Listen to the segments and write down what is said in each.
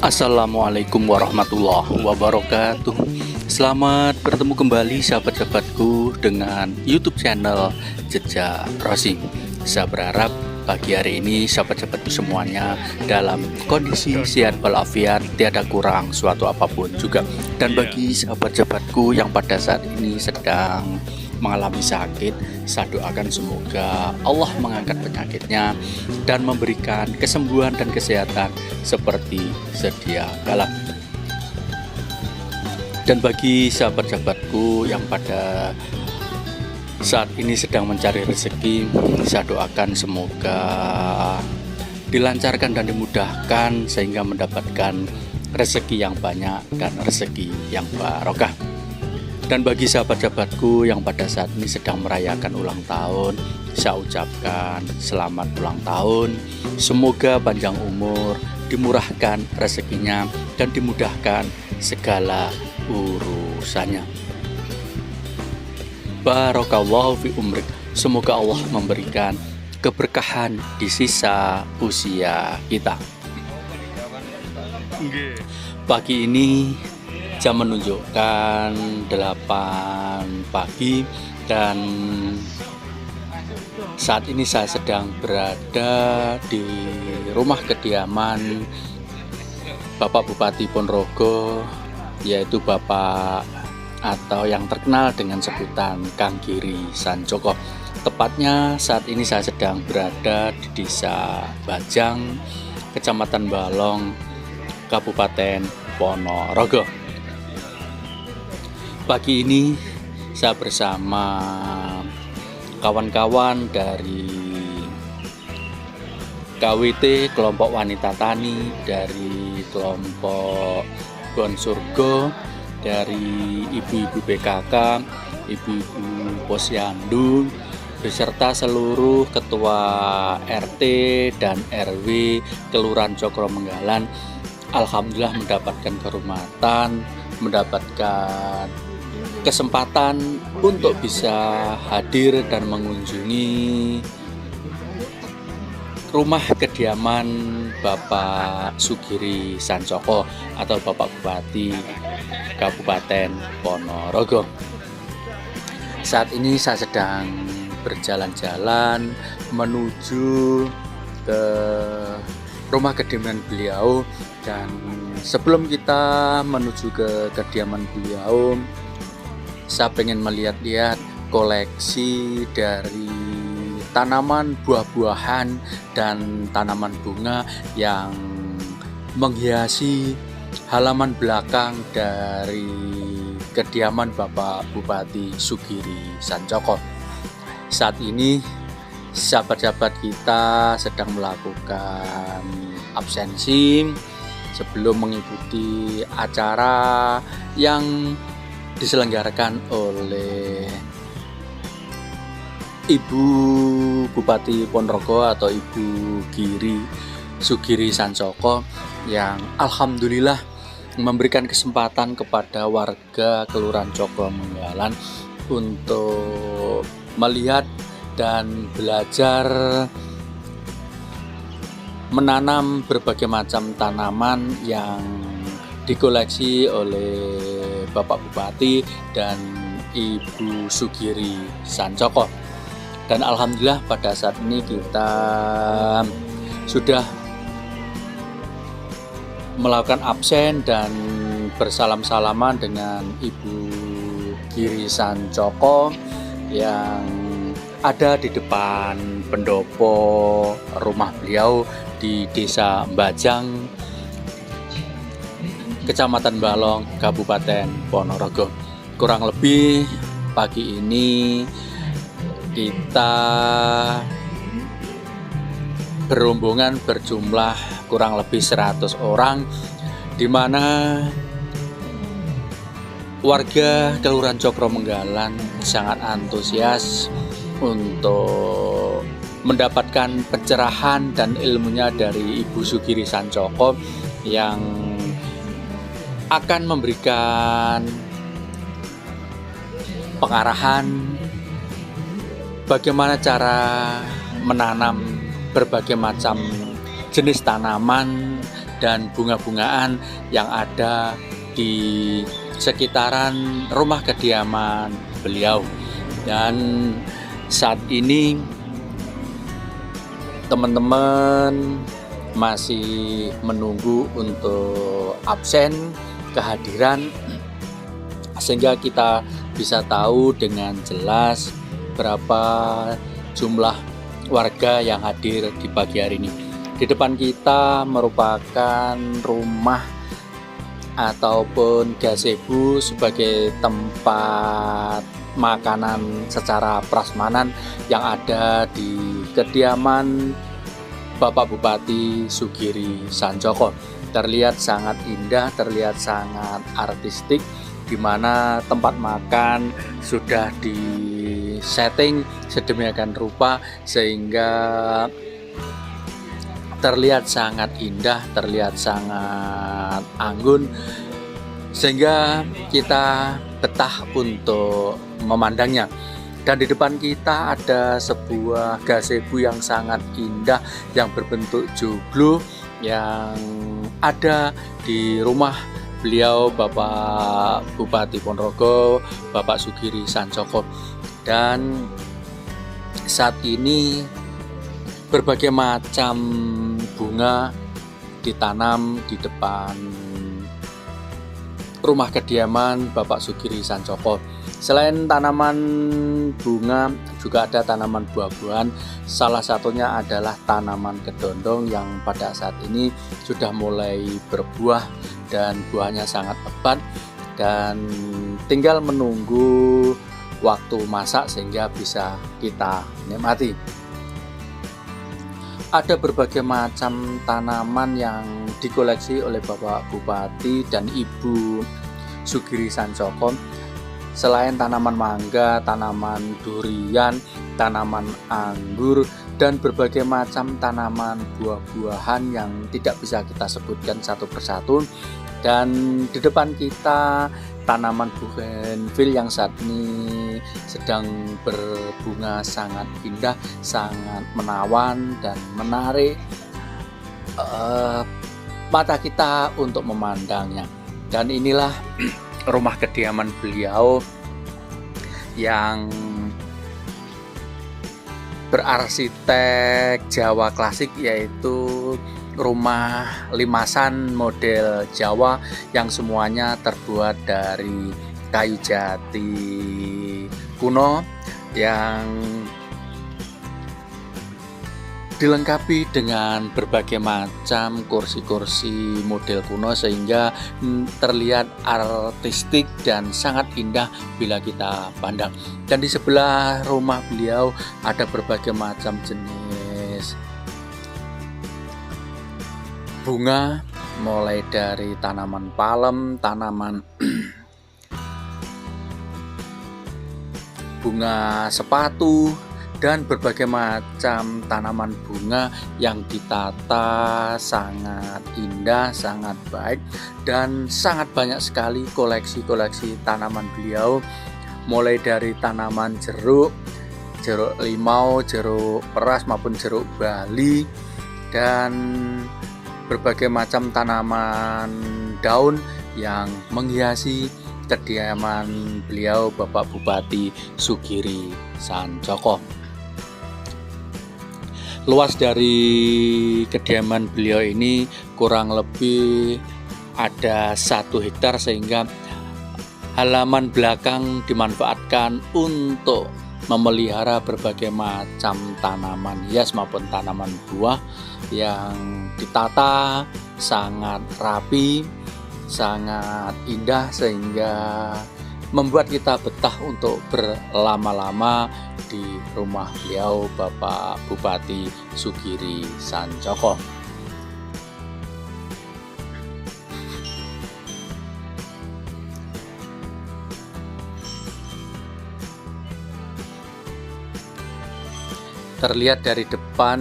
Assalamualaikum warahmatullahi wabarakatuh. Selamat bertemu kembali sahabat-sahabatku dengan YouTube channel Jejak Browsing. Saya berharap pagi hari ini sahabat-sahabatku semuanya dalam kondisi sehat walafiat, tiada kurang suatu apapun juga. Dan bagi sahabat-sahabatku yang pada saat ini sedang mengalami sakit, saya doakan semoga Allah mengangkat penyakitnya dan memberikan kesembuhan dan kesehatan seperti sedia kala. Dan bagi sahabat-sahabatku yang pada saat ini sedang mencari rezeki, saya doakan semoga dilancarkan dan dimudahkan sehingga mendapatkan rezeki yang banyak dan rezeki yang barokah. Dan bagi sahabat-sahabatku yang pada saat ini sedang merayakan ulang tahun, saya ucapkan selamat ulang tahun. Semoga panjang umur, dimurahkan rezekinya, dan dimudahkan segala urusannya. Barakallahu fi umrik. Semoga Allah memberikan keberkahan di sisa usia kita. Pagi ini jam menunjukkan 8 pagi dan saat ini saya sedang berada di rumah kediaman Bapak Bupati Ponorogo, yaitu Bapak atau yang terkenal dengan sebutan Kang Giri Sanjoko. Tepatnya saat ini saya sedang berada di Desa Bajang, Kecamatan Balong, Kabupaten Ponorogo. Pagi ini saya bersama kawan-kawan dari KWT Kelompok Wanita Tani, dari kelompok Bon Surgo, dari ibu-ibu PKK, ibu-ibu Posyandu, beserta seluruh ketua RT dan RW Kelurahan Cokro Menggalan. Alhamdulillah mendapatkan kehormatan, mendapatkan kesempatan untuk bisa hadir dan mengunjungi rumah kediaman Bapak Sugiri Sanjoko atau Bapak Bupati Kabupaten Ponorogo. Saat ini saya sedang berjalan-jalan menuju ke rumah kediaman beliau, dan sebelum kita menuju ke kediaman beliau, saya pengen melihat-lihat koleksi dari tanaman buah-buahan dan tanaman bunga yang menghiasi halaman belakang dari kediaman Bapak Bupati Sugiri Sanjoko. Saat ini sahabat-sahabat kita sedang melakukan absensi sebelum mengikuti acara yang diselenggarakan oleh Ibu Bupati Ponorogo atau Ibu Giri Sugiri Sanjoko, yang alhamdulillah memberikan kesempatan kepada warga Kelurahan Cokro Menggalan untuk melihat dan belajar menanam berbagai macam tanaman yang dikoleksi oleh Bapak Bupati dan Ibu Sugiri Sanjoko. Dan alhamdulillah pada saat ini kita sudah melakukan absen dan bersalam-salaman dengan Ibu Giri Sanjoko yang ada di depan pendopo rumah beliau di Desa Bajang, Kecamatan Balong, Kabupaten Ponorogo. Kurang lebih pagi ini kita berombongan berjumlah kurang lebih 100 orang, di mana warga Kelurahan Cokro Menggalan sangat antusias untuk mendapatkan pencerahan dan ilmunya dari Ibu Sugiri Sanjoko yang akan memberikan pengarahan bagaimana cara menanam berbagai macam jenis tanaman dan bunga-bungaan yang ada di sekitaran rumah kediaman beliau. Dan saat ini teman-teman masih menunggu untuk absen kehadiran, sehingga kita bisa tahu dengan jelas berapa jumlah warga yang hadir di pagi hari ini. Di depan kita merupakan rumah ataupun gazebo sebagai tempat makanan secara prasmanan yang ada di kediaman Bapak Bupati Sugiri Sanjoko. Terlihat sangat indah, terlihat sangat artistik, di mana tempat makan sudah disetting sedemikian rupa sehingga terlihat sangat indah, terlihat sangat anggun, sehingga kita betah untuk memandangnya. Dan di depan kita ada sebuah gazebo yang sangat indah yang berbentuk joglo yang ada di rumah beliau Bapak Bupati Ponorogo, Bapak Sugiri Sanjoko. Dan saat ini berbagai macam bunga ditanam di depan rumah kediaman Bapak Sugiri Sanjoko. Selain tanaman bunga, juga ada tanaman buah-buahan. Salah satunya adalah tanaman kedondong yang pada saat ini sudah mulai berbuah dan buahnya sangat lebat, dan tinggal menunggu waktu masak sehingga bisa kita nikmati. Ada berbagai macam tanaman yang dikoleksi oleh Bapak Bupati dan Ibu Sugiri Sanjoko. Selain tanaman mangga, tanaman durian, tanaman anggur, dan berbagai macam tanaman buah-buahan yang tidak bisa kita sebutkan satu persatu. Dan di depan kita tanaman bougainville yang saat ini sedang berbunga sangat indah, sangat menawan dan menarik mata kita untuk memandangnya. Dan inilah rumah kediaman beliau yang berarsitek Jawa klasik, yaitu rumah limasan model Jawa yang semuanya terbuat dari kayu jati kuno yang dilengkapi dengan berbagai macam kursi-kursi model kuno sehingga terlihat artistik dan sangat indah bila kita pandang. Dan di sebelah rumah beliau ada berbagai macam jenis bunga, mulai dari tanaman palem, tanaman bunga sepatu, dan berbagai macam tanaman bunga yang ditata sangat indah, sangat baik, dan sangat banyak sekali koleksi-koleksi tanaman beliau, mulai dari tanaman jeruk limau, jeruk peras maupun jeruk bali, dan berbagai macam tanaman daun yang menghiasi kediaman beliau Bapak Bupati Sugiri Sanjoko. Luas dari kediaman beliau ini kurang lebih ada 1 hektar, sehingga halaman belakang dimanfaatkan untuk memelihara berbagai macam tanaman hias maupun tanaman buah yang ditata sangat rapi, sangat indah, sehingga membuat kita betah untuk berlama-lama di rumah beliau Bapak Bupati Sugiri Sanjoko. Terlihat dari depan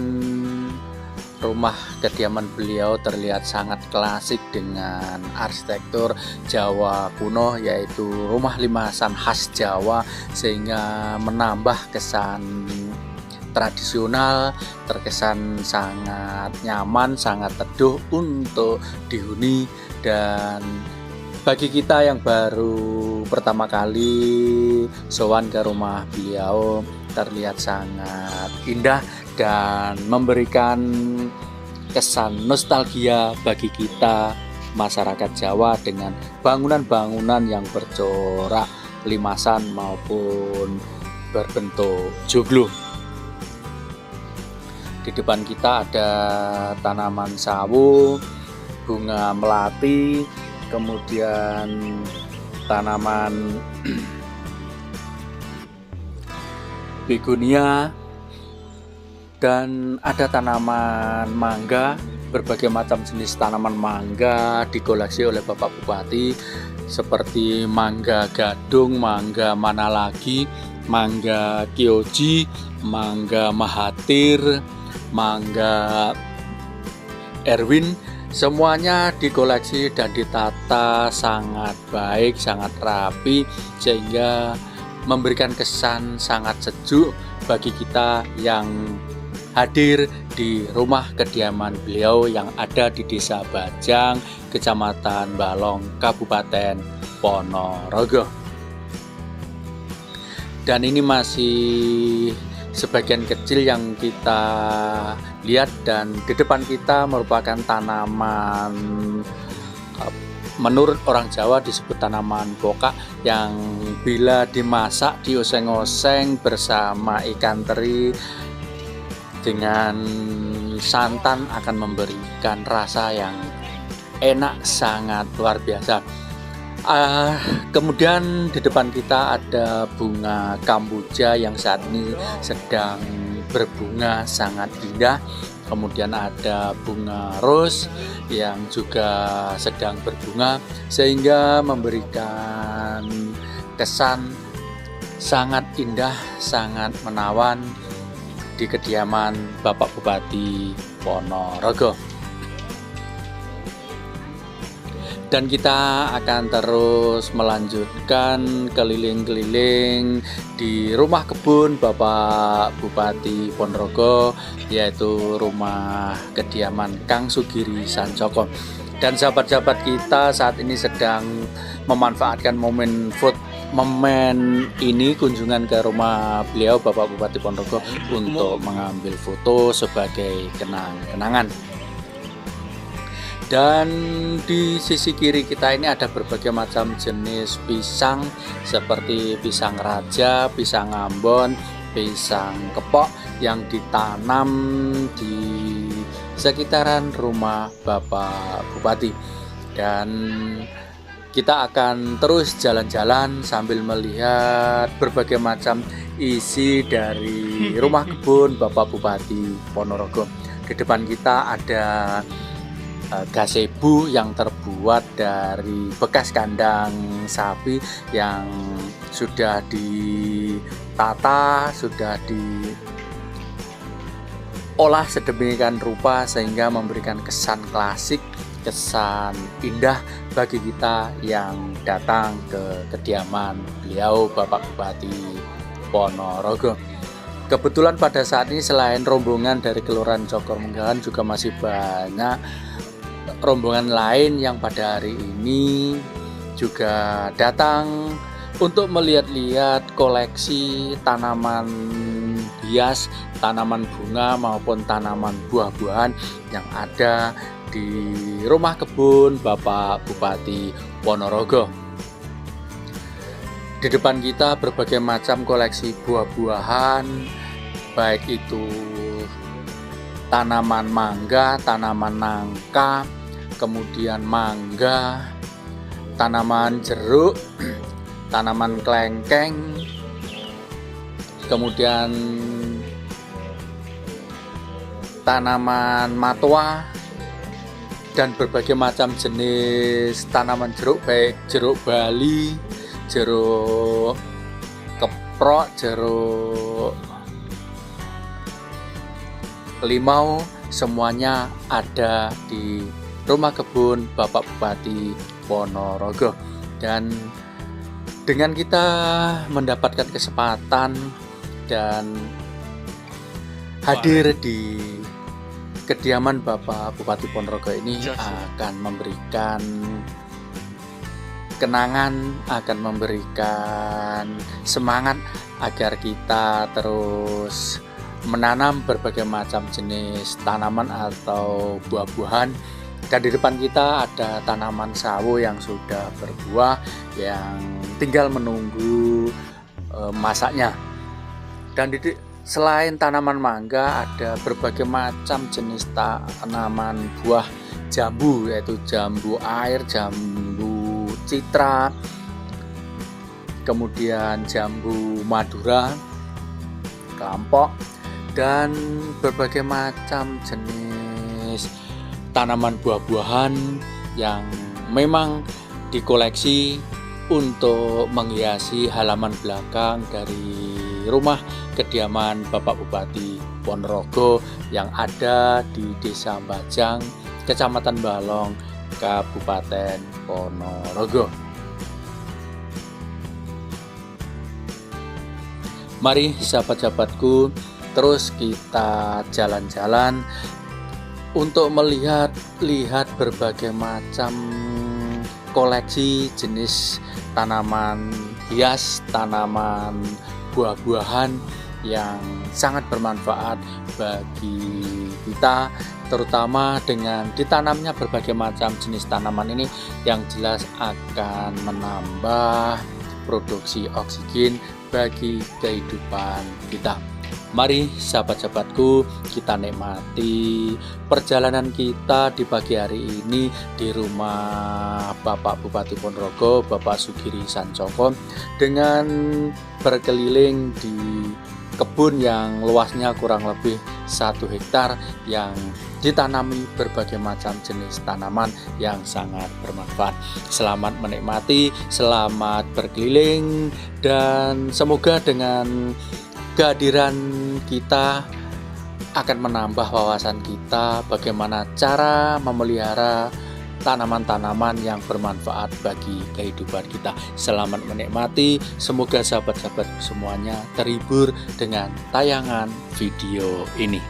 rumah kediaman beliau terlihat sangat klasik dengan arsitektur Jawa kuno, yaitu rumah limasan khas Jawa, sehingga menambah kesan tradisional, terkesan sangat nyaman, sangat teduh untuk dihuni. Dan bagi kita yang baru pertama kali sowan ke rumah beliau, terlihat sangat indah dan memberikan kesan nostalgia bagi kita masyarakat Jawa dengan bangunan-bangunan yang bercorak limasan maupun berbentuk joglo. Di depan kita ada tanaman sawo, bunga melati, kemudian tanaman begonia, dan ada tanaman mangga. Berbagai macam jenis tanaman mangga dikoleksi oleh Bapak Bupati, seperti mangga gadung, mangga mana lagi, mangga kyoji, mangga mahathir, mangga Erwin. Semuanya dikoleksi dan ditata sangat baik, sangat rapi, sehingga memberikan kesan sangat sejuk bagi kita yang hadir di rumah kediaman beliau yang ada di Desa Bajang, Kecamatan Balong, Kabupaten Ponorogo. Dan ini masih sebagian kecil yang kita lihat, dan di depan kita merupakan tanaman, menurut orang Jawa disebut tanaman pokak, yang bila dimasak dioseng-oseng bersama ikan teri dengan santan akan memberikan rasa yang enak, sangat luar biasa. Kemudian di depan kita ada bunga kamboja yang saat ini sedang berbunga sangat indah. Kemudian ada bunga rose yang juga sedang berbunga, sehingga memberikan kesan sangat indah, sangat menawan di kediaman Bapak Bupati Ponorogo. Dan kita akan terus melanjutkan keliling-keliling di rumah kebun Bapak Bupati Ponorogo, yaitu rumah kediaman Kang Sugiri Sancoko. Dan sahabat-sahabat kita saat ini sedang memanfaatkan momen ini, kunjungan ke rumah beliau Bapak Bupati Ponorogo, untuk mengambil foto sebagai kenang-kenangan. Dan di sisi kiri kita ini ada berbagai macam jenis pisang, seperti pisang raja, pisang ambon, pisang kepok, yang ditanam di sekitaran rumah Bapak Bupati. Dan kita akan terus jalan-jalan sambil melihat berbagai macam isi dari rumah kebun Bapak Bupati Ponorogo. Di depan kita ada gazebo yang terbuat dari bekas kandang sapi yang sudah ditata, sudah diolah sedemikian rupa sehingga memberikan kesan klasik, kesan indah bagi kita yang datang ke kediaman beliau Bapak Bupati Ponorogo. Kebetulan pada saat ini selain rombongan dari Kelurahan Cokor Menggahan, juga masih banyak rombongan lain yang pada hari ini juga datang untuk melihat-lihat koleksi tanaman hias, tanaman bunga maupun tanaman buah-buahan yang ada di rumah kebun Bapak Bupati Ponorogo. Di depan kita berbagai macam koleksi buah-buahan, baik itu tanaman mangga, tanaman nangka, kemudian mangga, tanaman jeruk, tanaman kelengkeng, kemudian tanaman matwa, dan berbagai macam jenis tanaman jeruk, baik jeruk Bali, jeruk keprok, jeruk limau, semuanya ada di rumah kebun Bapak Bupati Ponorogo. Dan dengan kita mendapatkan kesempatan dan hadir di kediaman Bapak Bupati Ponorogo ini akan memberikan kenangan, akan memberikan semangat agar kita terus menanam berbagai macam jenis tanaman atau buah-buahan. Dan di depan kita ada tanaman sawo yang sudah berbuah, yang tinggal menunggu masaknya. Dan selain tanaman mangga, ada berbagai macam jenis tanaman buah jambu, yaitu jambu air, jambu citra, kemudian jambu madura, kelampok, dan berbagai macam jenis tanaman buah-buahan yang memang dikoleksi untuk menghiasi halaman belakang dari rumah kediaman Bapak Bupati Ponorogo yang ada di Desa Bajang, Kecamatan Balong, Kabupaten Ponorogo. Mari sahabat-sahabatku, terus kita jalan-jalan untuk melihat berbagai macam koleksi jenis tanaman hias, tanaman buah-buahan yang sangat bermanfaat bagi kita, terutama dengan ditanamnya berbagai macam jenis tanaman ini yang jelas akan menambah produksi oksigen bagi kehidupan kita. Mari sahabat-sahabatku, kita nikmati perjalanan kita di pagi hari ini di rumah Bapak Bupati Ponorogo, Bapak Sugiri Sancoko, dengan berkeliling di kebun yang luasnya kurang lebih 1 hektar yang ditanami berbagai macam jenis tanaman yang sangat bermanfaat. Selamat menikmati, selamat berkeliling, dan semoga dengan kehadiran kita akan menambah wawasan kita bagaimana cara memelihara tanaman-tanaman yang bermanfaat bagi kehidupan kita. Selamat menikmati, semoga sahabat-sahabat semuanya terhibur dengan tayangan video ini.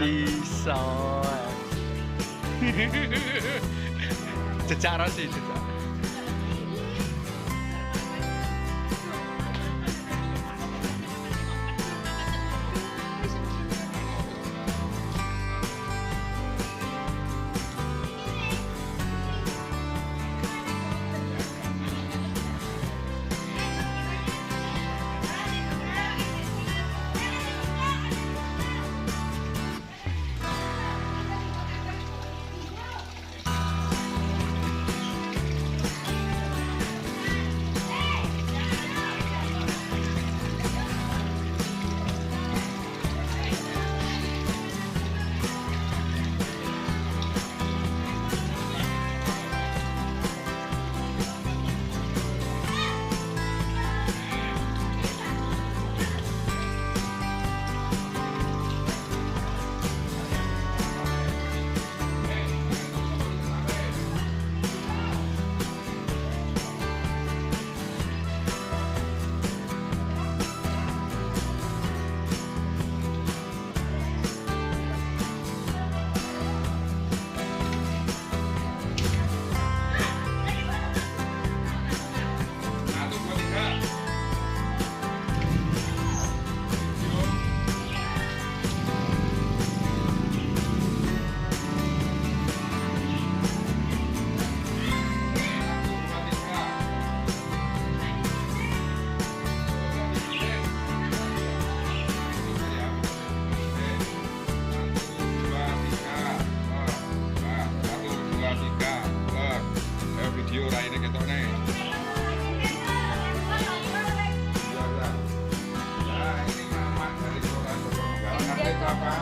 Bisa. Jejak sih, jejak. apa